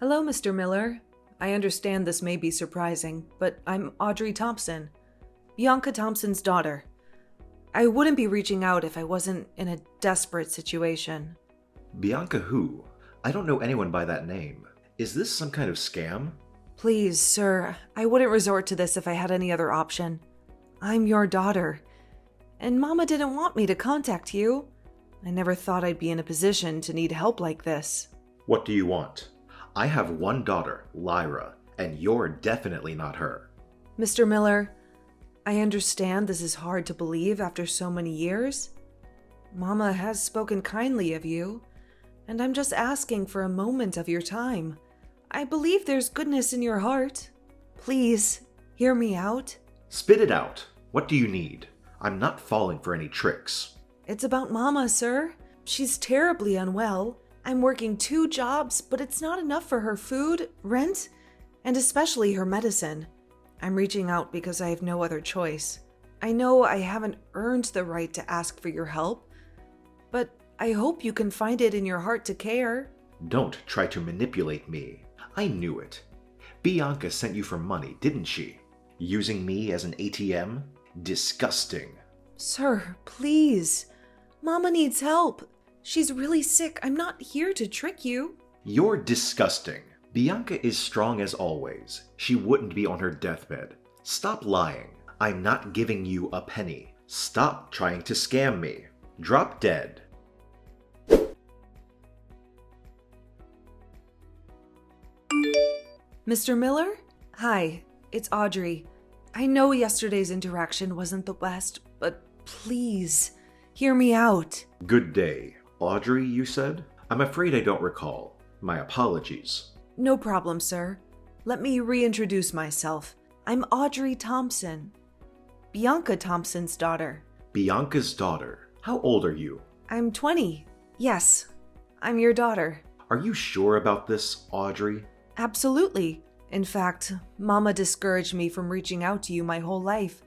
Hello, Mr. Miller. I understand this may be surprising, but I'm Audrey Thompson, Bianca Thompson's daughter. I wouldn't be reaching out if I wasn't in a desperate situation. Bianca who? I don't know anyone by that name. Is this some kind of scam? Please, sir, I wouldn't resort to this if I had any other option. I'm your daughter, and Mama didn't want me to contact you. I never thought I'd be in a position to need help like this. What do you want? I have one daughter, Lyra, and you're definitely not her. Mr. Miller, I understand this is hard to believe after so many years. Mama has spoken kindly of you, and I'm just asking for a moment of your time. I believe there's goodness in your heart. Please, hear me out. Spit it out. What do you need? I'm not falling for any tricks. It's about Mama, sir. She's terribly unwell. I'm working 2 jobs, but it's not enough for her food, rent, and especially her medicine. I'm reaching out because I have no other choice. I know I haven't earned the right to ask for your help, but I hope you can find it in your heart to care. Don't try to manipulate me. I knew it. Bianca sent you for money, didn't she? Using me as an ATM? Disgusting. Sir, please. Mama needs help. She's really sick. I'm not here to trick you. You're disgusting. Bianca is strong as always. She wouldn't be on her deathbed. Stop lying. I'm not giving you a penny. Stop trying to scam me. Drop dead. Mr. Miller? Hi, it's Audrey. I know yesterday's interaction wasn't the best, but please, hear me out. Good day. Audrey, you said? I'm afraid I don't recall. My apologies. No problem, sir. Let me reintroduce myself. I'm Audrey Thompson, Bianca Thompson's daughter. Bianca's daughter. How old are you? I'm 20. Yes, I'm your daughter. Are you sure about this, Audrey? Absolutely. In fact, Mama discouraged me from reaching out to you my whole life,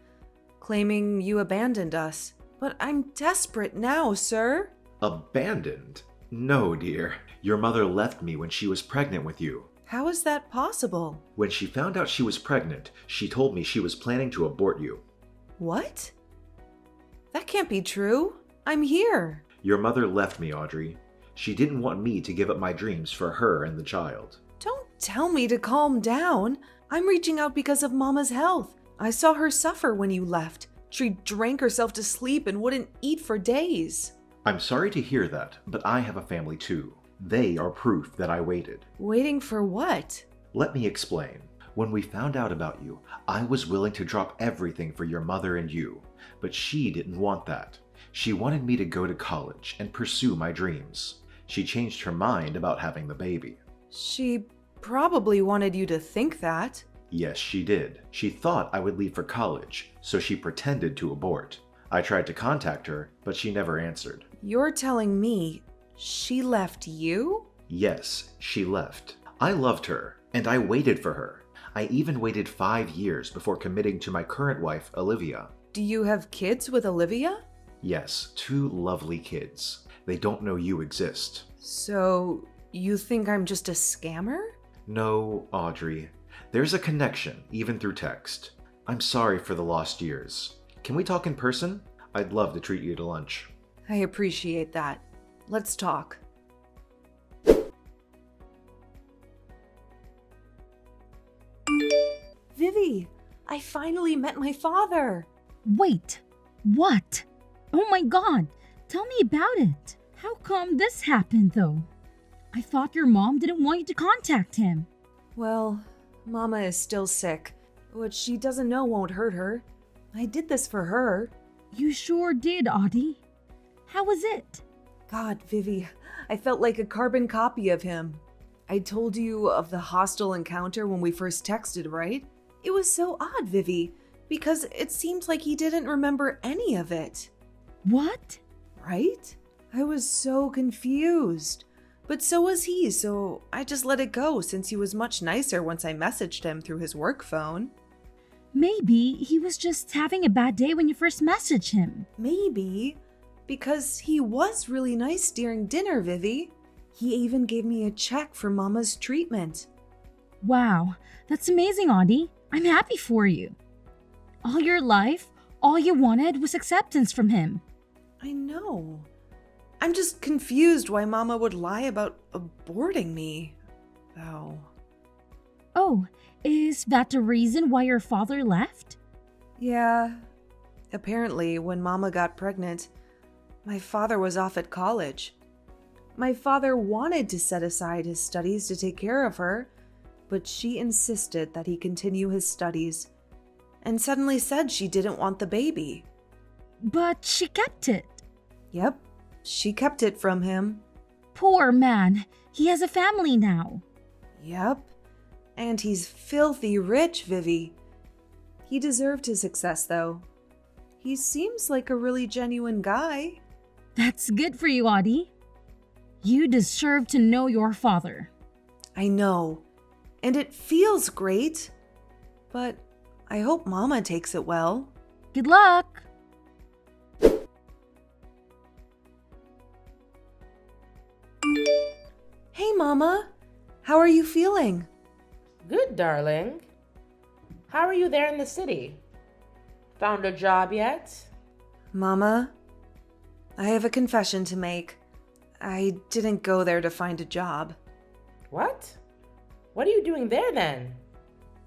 claiming you abandoned us. But I'm desperate now, sir. Abandoned? No, dear. Your mother left me when she was pregnant with you. How is that possible? When she found out she was pregnant, she told me she was planning to abort you. What? That can't be true. I'm here. Your mother left me, Audrey. She didn't want me to give up my dreams for her and the child. Don't tell me to calm down. I'm reaching out because of Mama's health. I saw her suffer when you left. She drank herself to sleep and wouldn't eat for days. I'm sorry to hear that, but I have a family too. They are proof that I waited. Waiting for what? Let me explain. When we found out about you, I was willing to drop everything for your mother and you, but she didn't want that. She wanted me to go to college and pursue my dreams. She changed her mind about having the baby. She probably wanted you to think that. Yes, she did. She thought I would leave for college, so she pretended to abort. I tried to contact her, but she never answered. You're telling me she left you? Yes, she left. I loved her, and I waited for her. I even waited 5 years before committing to my current wife, Olivia. Do you have kids with Olivia? Yes, 2 lovely kids. They don't know you exist. So, you think I'm just a scammer? No, Audrey. There's a connection, even through text. I'm sorry for the lost years. Can we talk in person? I'd love to treat you to lunch. I appreciate that. Let's talk. Vivi, I finally met my father. Wait, what? Oh my god, tell me about it. How come this happened though? I thought your mom didn't want you to contact him. Well, Mama is still sick, which she doesn't know won't hurt her. I did this for her. You sure did, Audie. How was it? God, Vivi, I felt like a carbon copy of him. I told you of the hostile encounter when we first texted, right? It was so odd, Vivi, because it seemed like he didn't remember any of it. What? Right? I was so confused. But so was he, so I just let it go since he was much nicer once I messaged him through his work phone. Maybe he was just having a bad day when you first messaged him. Maybe. Because he was really nice during dinner, Vivi. He even gave me a check for Mama's treatment. Wow, that's amazing, Audie. I'm happy for you. All your life, all you wanted was acceptance from him. I know. I'm just confused why Mama would lie about aborting me, though. Oh, is that the reason why your father left? Yeah. Apparently, when Mama got pregnant, my father was off at college. My father wanted to set aside his studies to take care of her, but she insisted that he continue his studies and suddenly said she didn't want the baby. But she kept it. Yep, she kept it from him. Poor man, he has a family now. Yep, and he's filthy rich, Vivi. He deserved his success, though. He seems like a really genuine guy. That's good for you, Audie. You deserve to know your father. I know, and it feels great, but I hope Mama takes it well. Good luck! Hey, Mama. How are you feeling? Good, darling. How are you there in the city? Found a job yet? Mama, I have a confession to make. I didn't go there to find a job. What? What are you doing there then?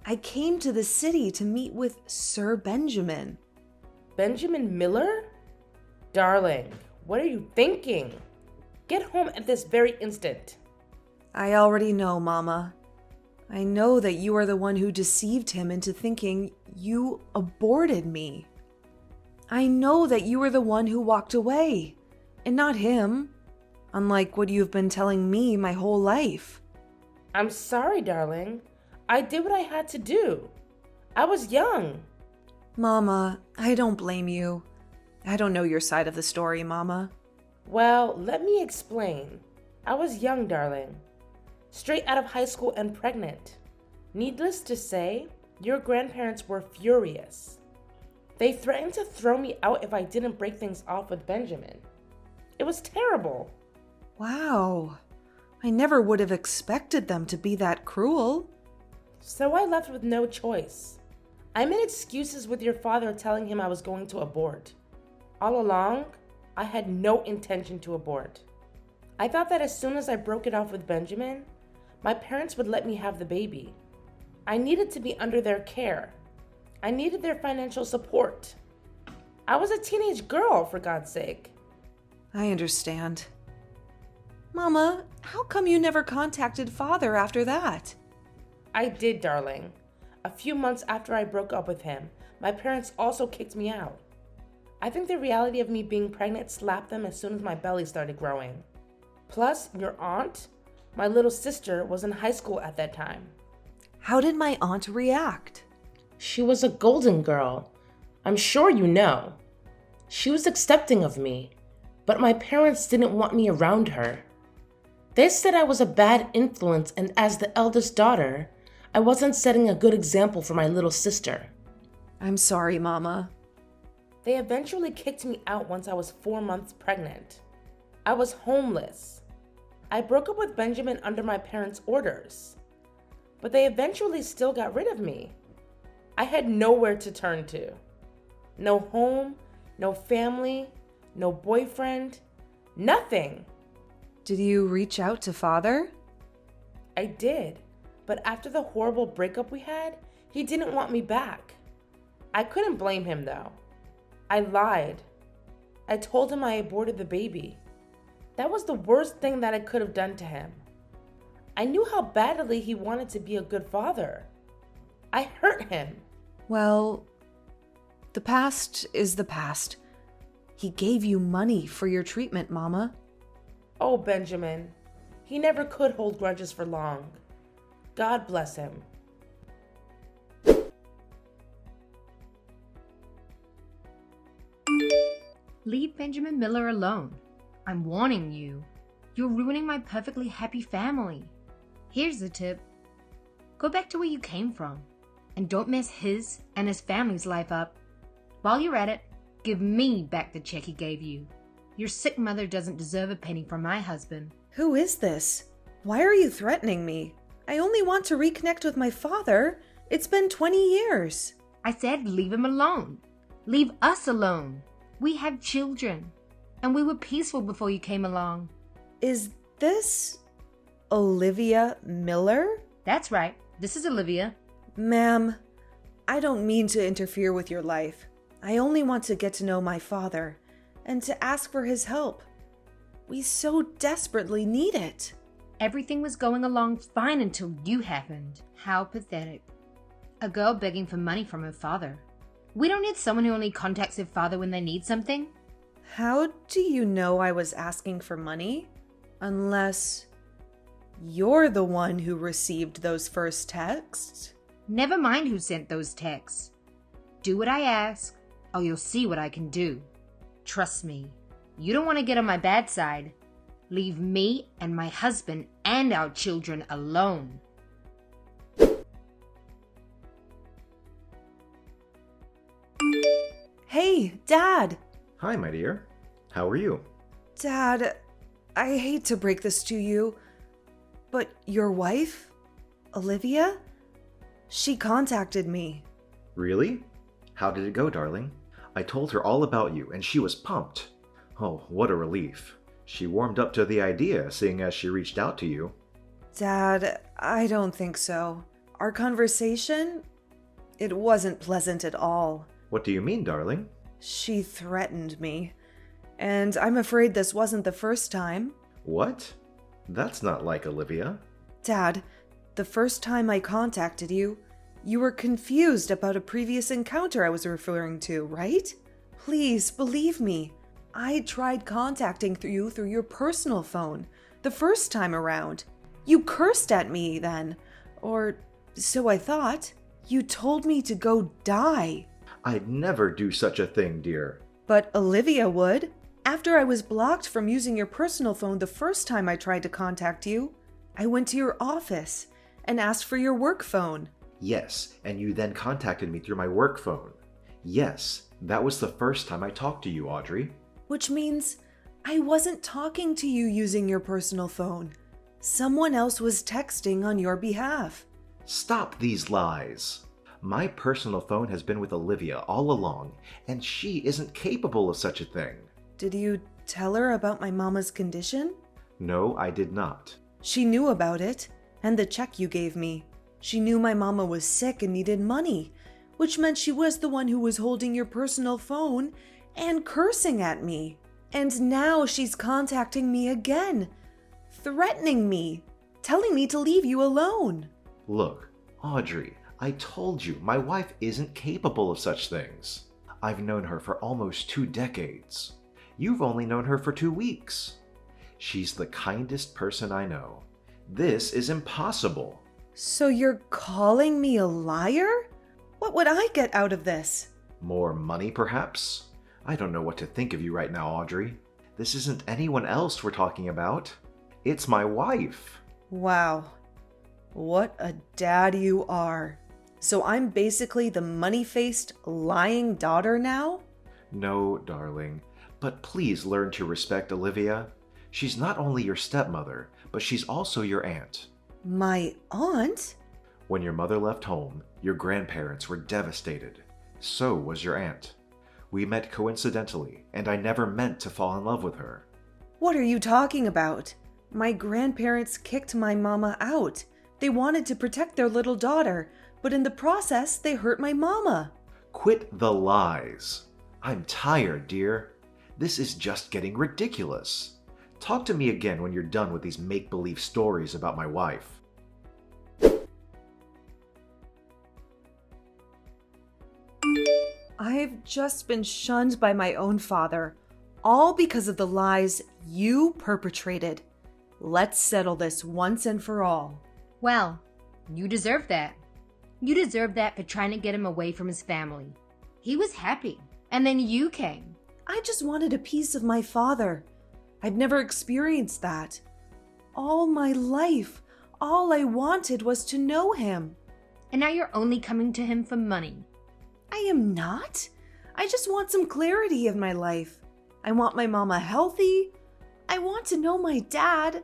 I came to the city to meet with Sir Benjamin. Benjamin Miller? Darling, what are you thinking? Get home at this very instant. I already know, Mama. I know that you are the one who deceived him into thinking you aborted me. I know that you were the one who walked away, and not him, unlike what you've been telling me my whole life. I'm sorry, darling. I did what I had to do. I was young. Mama, I don't blame you. I don't know your side of the story, Mama. Well, let me explain. I was young, darling. Straight out of high school and pregnant. Needless to say, your grandparents were furious. They threatened to throw me out if I didn't break things off with Benjamin. It was terrible. Wow. I never would have expected them to be that cruel. So I left with no choice. I made excuses with your father telling him I was going to abort. All along, I had no intention to abort. I thought that as soon as I broke it off with Benjamin, my parents would let me have the baby. I needed to be under their care. I needed their financial support. I was a teenage girl, for God's sake. I understand. Mama, how come you never contacted Father after that? I did, darling. A few months after I broke up with him, my parents also kicked me out. I think the reality of me being pregnant slapped them as soon as my belly started growing. Plus, your aunt, my little sister, was in high school at that time. How did my aunt react? She was a golden girl. I'm sure you know. She was accepting of me, but my parents didn't want me around her. They said I was a bad influence, and as the eldest daughter, I wasn't setting a good example for my little sister. I'm sorry, Mama. They eventually kicked me out once I was 4 months pregnant. I was homeless. I broke up with Benjamin under my parents' orders, but they eventually still got rid of me. I had nowhere to turn to. No home, no family, no boyfriend, nothing. Did you reach out to Father? I did, but after the horrible breakup we had, he didn't want me back. I couldn't blame him though. I lied. I told him I aborted the baby. That was the worst thing that I could have done to him. I knew how badly he wanted to be a good father. I hurt him. Well, the past is the past. He gave you money for your treatment, Mama. Oh, Benjamin. He never could hold grudges for long. God bless him. Leave Benjamin Miller alone. I'm warning you. You're ruining my perfectly happy family. Here's the tip. Go back to where you came from. And don't mess his and his family's life up. While you're at it, give me back the check he gave you. Your sick mother doesn't deserve a penny from my husband. Who is this? Why are you threatening me? I only want to reconnect with my father. It's been 20 years. I said leave him alone. Leave us alone. We have children. And we were peaceful before you came along. Is this Olivia Miller? That's right. This is Olivia. Ma'am, I don't mean to interfere with your life. I only want to get to know my father and to ask for his help. We so desperately need it. Everything was going along fine until you happened. How pathetic. A girl begging for money from her father. We don't need someone who only contacts their father when they need something. How do you know I was asking for money? Unless you're the one who received those first texts? Never mind who sent those texts. Do what I ask, or you'll see what I can do. Trust me, you don't want to get on my bad side. Leave me and my husband and our children alone. Hey, Dad! Hi, my dear. How are you? Dad, I hate to break this to you, but your wife, Olivia, she contacted me. Really? How did it go, darling? I told her all about you, and she was pumped. Oh, what a relief. She warmed up to the idea, seeing as she reached out to you. Dad, I don't think so. Our conversation, it wasn't pleasant at all. What do you mean, darling? She threatened me, and I'm afraid this wasn't the first time. What? That's not like Olivia. Dad, the first time I contacted you, you were confused about a previous encounter I was referring to, right? Please believe me. I tried contacting you through your personal phone the first time around. You cursed at me then, or so I thought. You told me to go die. I'd never do such a thing, dear. But Olivia would. After I was blocked from using your personal phone the first time I tried to contact you, I went to your office and asked for your work phone. Yes, and you then contacted me through my work phone. Yes, that was the first time I talked to you, Audrey. Which means I wasn't talking to you using your personal phone. Someone else was texting on your behalf. Stop these lies. My personal phone has been with Olivia all along, and she isn't capable of such a thing. Did you tell her about my mama's condition? No, I did not. She knew about it, and the check you gave me. She knew my mama was sick and needed money, which meant she was the one who was holding your personal phone and cursing at me. And now she's contacting me again, threatening me, telling me to leave you alone. Look, Audrey, I told you my wife isn't capable of such things. I've known her for almost 2 decades. You've only known her for 2 weeks. She's the kindest person I know. This is impossible. So you're calling me a liar? What would I get out of this? More money, perhaps? I don't know what to think of you right now, Audrey. This isn't anyone else we're talking about. It's my wife. Wow. What a dad you are. So I'm basically the money-faced, lying daughter now? No, darling. But please learn to respect Olivia. She's not only your stepmother, but she's also your aunt. My aunt? When your mother left home, your grandparents were devastated. So was your aunt. We met coincidentally, and I never meant to fall in love with her. What are you talking about? My grandparents kicked my mama out. They wanted to protect their little daughter, but in the process, they hurt my mama. Quit the lies. I'm tired, dear. This is just getting ridiculous. Talk to me again when you're done with these make-believe stories about my wife. I've just been shunned by my own father, all because of the lies you perpetrated. Let's settle this once and for all. Well, you deserve that. You deserve that for trying to get him away from his family. He was happy, and then you came. I just wanted a piece of my father. I'd never experienced that. All my life, all I wanted was to know him. And now you're only coming to him for money. I am not. I just want some clarity in my life. I want my mama healthy. I want to know my dad.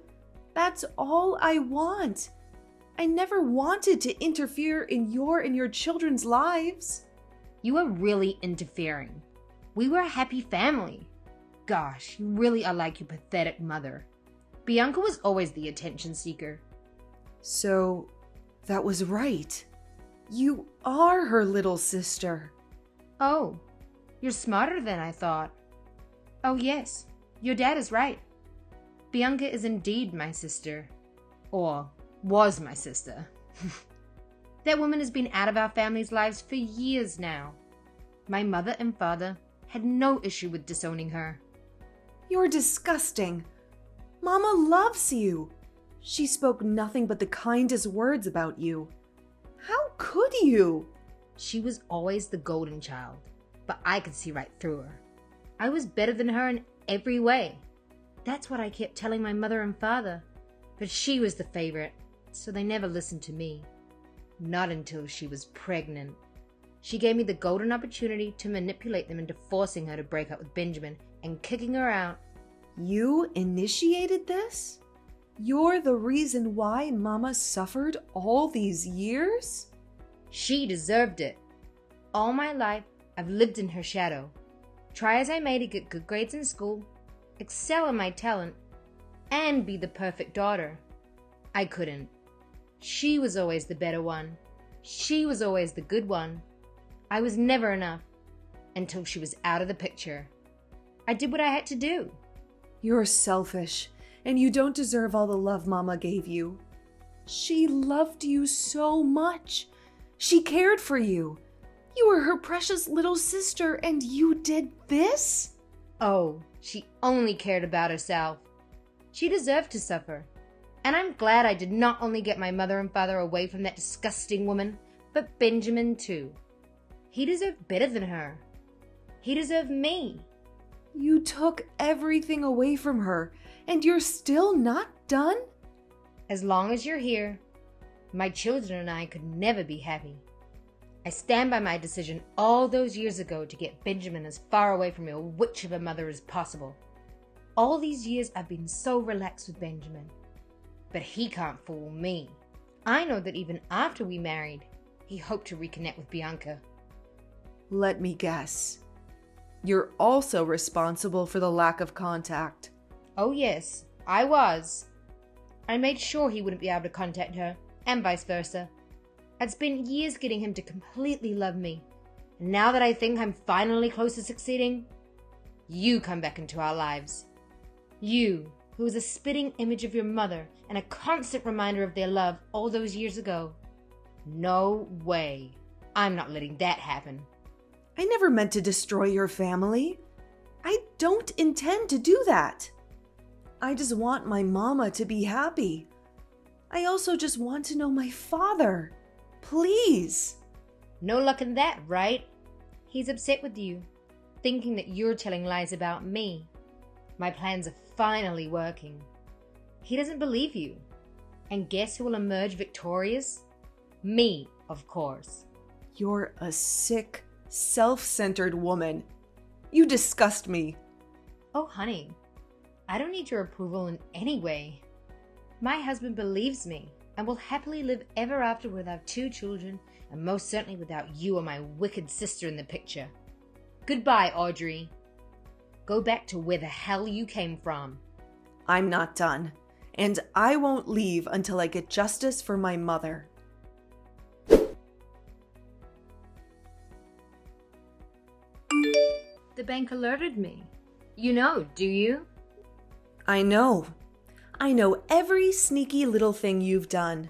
That's all I want. I never wanted to interfere in your and your children's lives. You are really interfering. We were a happy family. Gosh, you really are like your pathetic mother. Bianca was always the attention seeker. So, that was right. You are her little sister. Oh, you're smarter than I thought. Oh yes, your dad is right. Bianca is indeed my sister. Or was my sister. That woman has been out of our family's lives for years now. My mother and father had no issue with disowning her. You're disgusting. Mama loves you. She spoke nothing but the kindest words about you. How could you? She was always the golden child, but I could see right through her. I was better than her in every way. That's what I kept telling my mother and father. But she was the favorite, so they never listened to me. Not until she was pregnant. She gave me the golden opportunity to manipulate them into forcing her to break up with Benjamin and kicking her out. You initiated this? You're the reason why Mama suffered all these years? She deserved it. All my life, I've lived in her shadow. Try as I may to get good grades in school, excel in my talent, and be the perfect daughter. I couldn't. She was always the better one. She was always the good one. I was never enough until she was out of the picture. I did what I had to do. You're selfish, and you don't deserve all the love Mama gave you. She loved you so much. She cared for you. You were her precious little sister, and you did this? Oh, she only cared about herself. She deserved to suffer. And I'm glad I did not only get my mother and father away from that disgusting woman, but Benjamin too. He deserved better than her. He deserved me. You took everything away from her, and you're still not done? As long as you're here, my children and I could never be happy. I stand by my decision all those years ago to get Benjamin as far away from your witch of a mother as possible. All these years I've been so relaxed with Benjamin. But he can't fool me. I know that even after we married, he hoped to reconnect with Bianca. Let me guess. You're also responsible for the lack of contact. Oh yes, I was. I made sure he wouldn't be able to contact her, and vice versa. I'd spent years getting him to completely love me. And now that I think I'm finally close to succeeding, you come back into our lives. You, who was a spitting image of your mother and a constant reminder of their love all those years ago. No way. I'm not letting that happen. I never meant to destroy your family. I don't intend to do that. I just want my mama to be happy. I also just want to know my father. Please. No luck in that, right? He's upset with you, thinking that you're telling lies about me. My plans are finally working. He doesn't believe you. And guess who will emerge victorious? Me, of course. You're a sick, self-centered woman. You disgust me. Oh, honey, I don't need your approval in any way. My husband believes me and will happily live ever after with our 2 children, and most certainly without you or my wicked sister in the picture. Goodbye, Audrey. Go back to where the hell you came from. I'm not done, and I won't leave until I get justice for my mother. The bank alerted me. You know, do you? I know. I know every sneaky little thing you've done.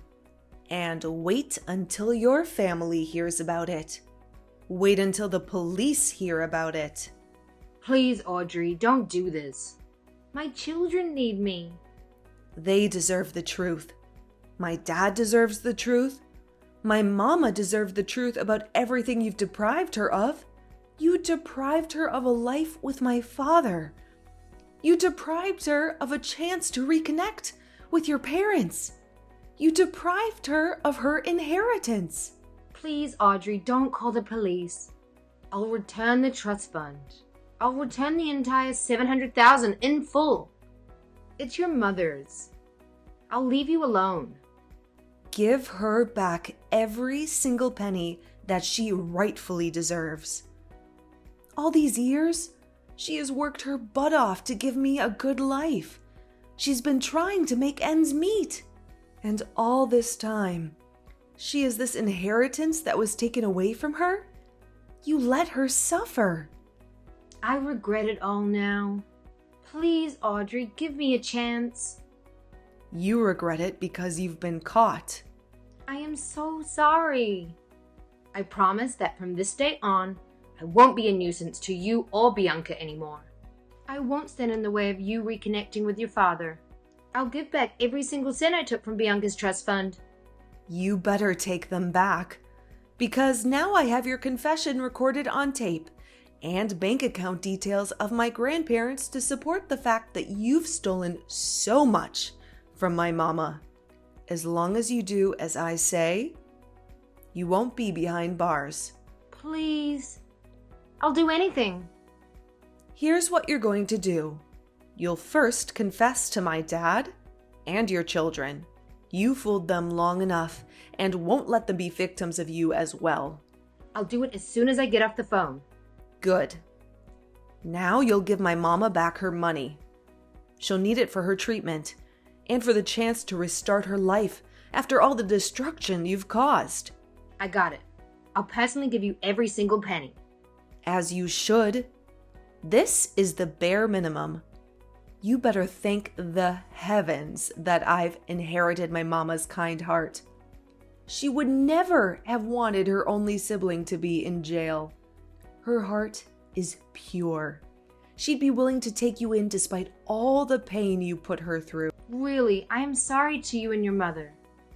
And wait until your family hears about it. Wait until the police hear about it. Please, Audrey, don't do this. My children need me. They deserve the truth. My dad deserves the truth. My mama deserves the truth about everything you've deprived her of. You deprived her of a life with my father. You deprived her of a chance to reconnect with your parents. You deprived her of her inheritance. Please, Audrey, don't call the police. I'll return the trust fund. I'll return the entire $700,000 in full. It's your mother's. I'll leave you alone. Give her back every single penny that she rightfully deserves. All these years, she has worked her butt off to give me a good life. She's been trying to make ends meet. And all this time, she is this inheritance that was taken away from her? You let her suffer. I regret it all now. Please, Audrey, give me a chance. You regret it because you've been caught. I am so sorry. I promise that from this day on, I won't be a nuisance to you or Bianca anymore. I won't stand in the way of you reconnecting with your father. I'll give back every single cent I took from Bianca's trust fund. You better take them back, because now I have your confession recorded on tape and bank account details of my grandparents to support the fact that you've stolen so much from my mama. As long as you do as I say, you won't be behind bars. Please. I'll do anything. Here's what you're going to do. You'll first confess to my dad and your children. You fooled them long enough and won't let them be victims of you as well. I'll do it as soon as I get off the phone. Good. Now you'll give my mama back her money. She'll need it for her treatment and for the chance to restart her life after all the destruction you've caused. I got it. I'll personally give you every single penny. As you should. This is the bare minimum. You better thank the heavens that I've inherited my mama's kind heart. She would never have wanted her only sibling to be in jail. Her heart is pure. She'd be willing to take you in despite all the pain you put her through. Really, I am sorry to you and your mother.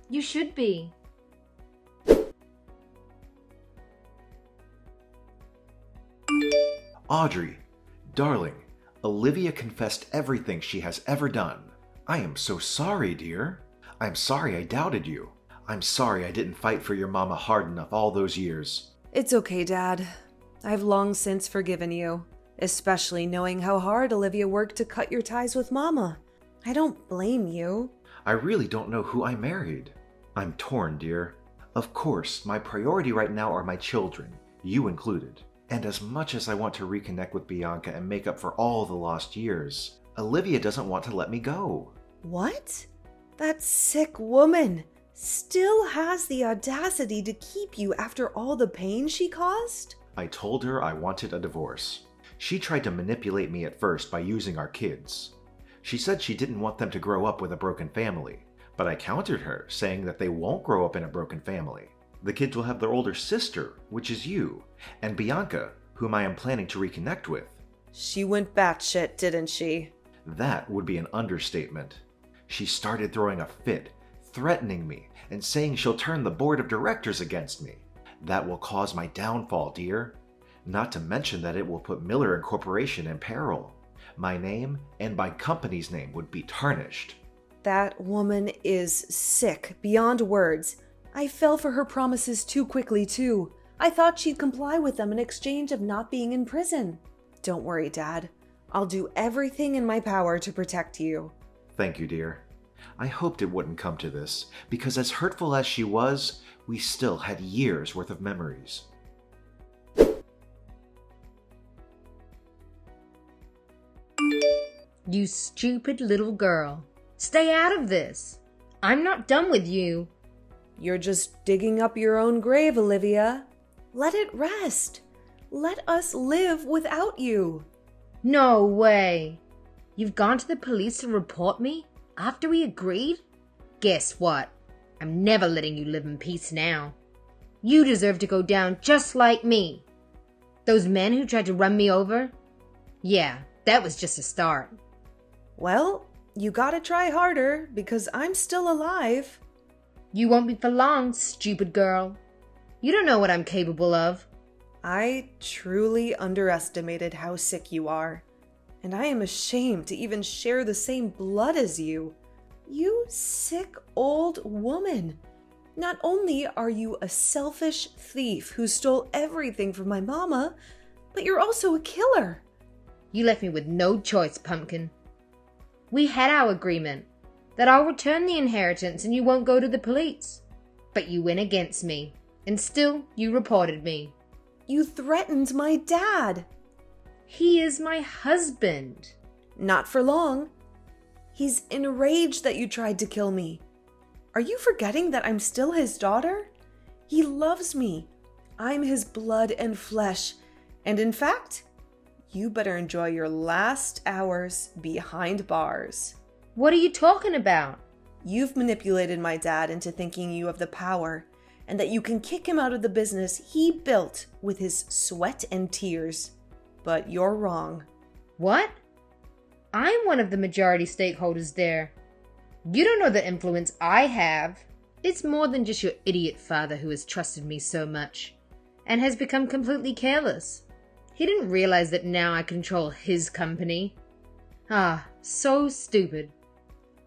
You should be. Audrey, darling, Olivia confessed everything she has ever done. I am so sorry, dear. I'm sorry I doubted you. I'm sorry I didn't fight for your mama hard enough all those years. It's okay, Dad. I've long since forgiven you, especially knowing how hard Olivia worked to cut your ties with Mama. I don't blame you. I really don't know who I married. I'm torn, dear. Of course, my priority right now are my children, you included. And as much as I want to reconnect with Bianca and make up for all the lost years, Olivia doesn't want to let me go. What? That sick woman still has the audacity to keep you after all the pain she caused? I told her I wanted a divorce. She tried to manipulate me at first by using our kids. She said she didn't want them to grow up with a broken family, but I countered her, saying that they won't grow up in a broken family. The kids will have their older sister, which is you, and Bianca, whom I am planning to reconnect with. She went batshit, didn't she? That would be an understatement. She started throwing a fit, threatening me, and saying she'll turn the board of directors against me. That will cause my downfall, dear. Not to mention that it will put Miller Incorporation in peril. My name and my company's name would be tarnished. That woman is sick beyond words. I fell for her promises too quickly, too. I thought she'd comply with them in exchange of not being in prison. Don't worry, Dad. I'll do everything in my power to protect you. Thank you, dear. I hoped it wouldn't come to this, because as hurtful as she was, we still had years worth of memories. You stupid little girl. Stay out of this. I'm not done with you. You're just digging up your own grave, Olivia. Let it rest. Let us live without you. No way. You've gone to the police to report me after we agreed? Guess what? I'm never letting you live in peace now. You deserve to go down just like me. Those men who tried to run me over? Yeah, that was just a start. Well, you gotta try harder because I'm still alive. You won't be for long, stupid girl. You don't know what I'm capable of. I truly underestimated how sick you are, and I am ashamed to even share the same blood as you. You sick old woman. Not only are you a selfish thief who stole everything from my mama, but you're also a killer. You left me with no choice, Pumpkin. We had our agreement. that I'll return the inheritance and you won't go to the police. But you went against me, and still you reported me. You threatened my dad. He is my husband. Not for long. He's enraged that you tried to kill me. Are you forgetting that I'm still his daughter? He loves me. I'm his blood and flesh. And in fact, you better enjoy your last hours behind bars. What are you talking about? You've manipulated my dad into thinking you have the power and that you can kick him out of the business he built with his sweat and tears. But you're wrong. What? I'm one of the majority stakeholders there. You don't know the influence I have. It's more than just your idiot father who has trusted me so much and has become completely careless. He didn't realize that now I control his company. Ah, so stupid.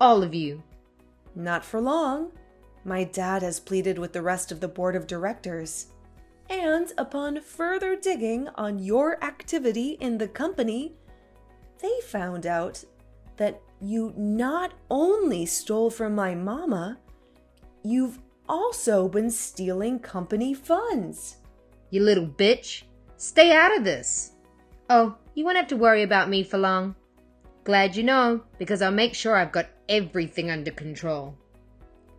All of you. Not for long. My dad has pleaded with the rest of the board of directors. And upon further digging on your activity in the company, they found out that you not only stole from my mama, you've also been stealing company funds. You little bitch. Stay out of this. Oh, you won't have to worry about me for long. Glad you know, because I'll make sure I've got everything under control.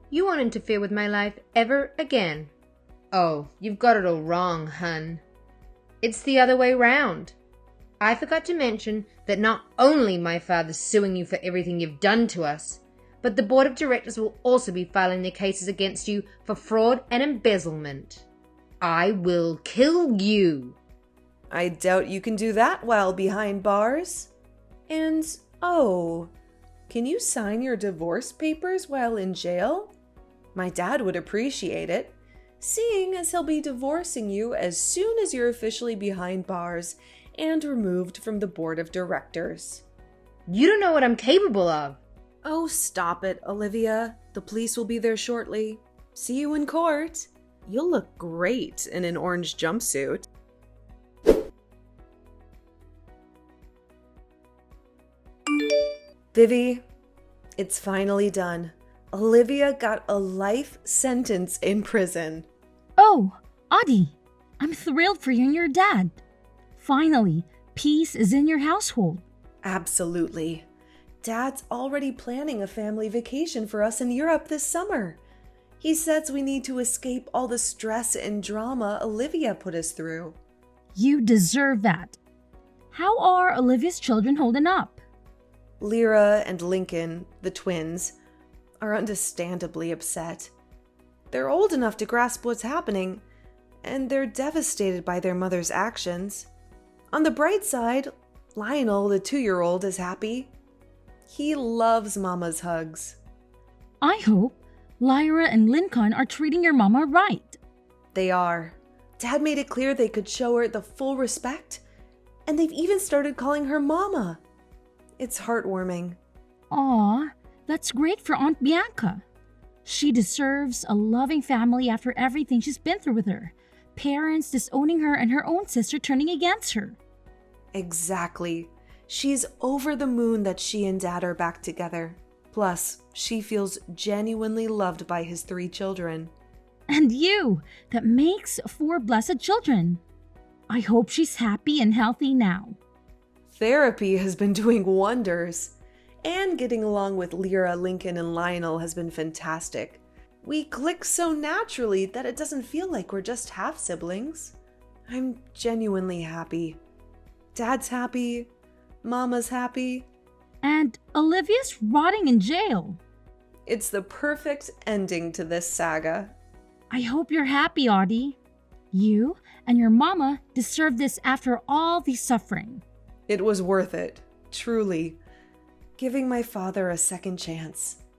You won't interfere with my life ever again. Oh, you've got it all wrong, hun. It's the other way round. I forgot to mention that not only my father's suing you for everything you've done to us, but the board of directors will also be filing their cases against you for fraud and embezzlement. I will kill you. I doubt you can do that while behind bars. And, oh, can you sign your divorce papers while in jail? My dad would appreciate it, seeing as he'll be divorcing you as soon as you're officially behind bars and removed from the board of directors. You don't know what I'm capable of. Oh, stop it, Olivia. The police will be there shortly. See you in court. You'll look great in an orange jumpsuit. Vivi, it's finally done. Olivia got a life sentence in prison. Oh, Audie, I'm thrilled for you and your dad. Finally, peace is in your household. Absolutely. Dad's already planning a family vacation for us in Europe this summer. He says we need to escape all the stress and drama Olivia put us through. You deserve that. How are Olivia's children holding up? Lyra and Lincoln, the twins, are understandably upset. They're old enough to grasp what's happening, and they're devastated by their mother's actions. On the bright side, Lionel, the 2-year-old, is happy. He loves Mama's hugs. I hope Lyra and Lincoln are treating your mama right. They are. Dad made it clear they could show her the full respect, and they've even started calling her Mama. It's heartwarming. Aw, that's great for Aunt Bianca. She deserves a loving family after everything she's been through with her. Parents disowning her and her own sister turning against her. Exactly. She's over the moon that she and Dad are back together. Plus, she feels genuinely loved by his 3 children. And you, that makes 4 blessed children. I hope she's happy and healthy now. Therapy has been doing wonders. And getting along with Lyra, Lincoln, and Lionel has been fantastic. We click so naturally that it doesn't feel like we're just half-siblings. I'm genuinely happy. Dad's happy. Mama's happy. And Olivia's rotting in jail. It's the perfect ending to this saga. I hope you're happy, Audie. You and your mama deserve this after all the suffering. It was worth it, truly. Giving my father a second chance.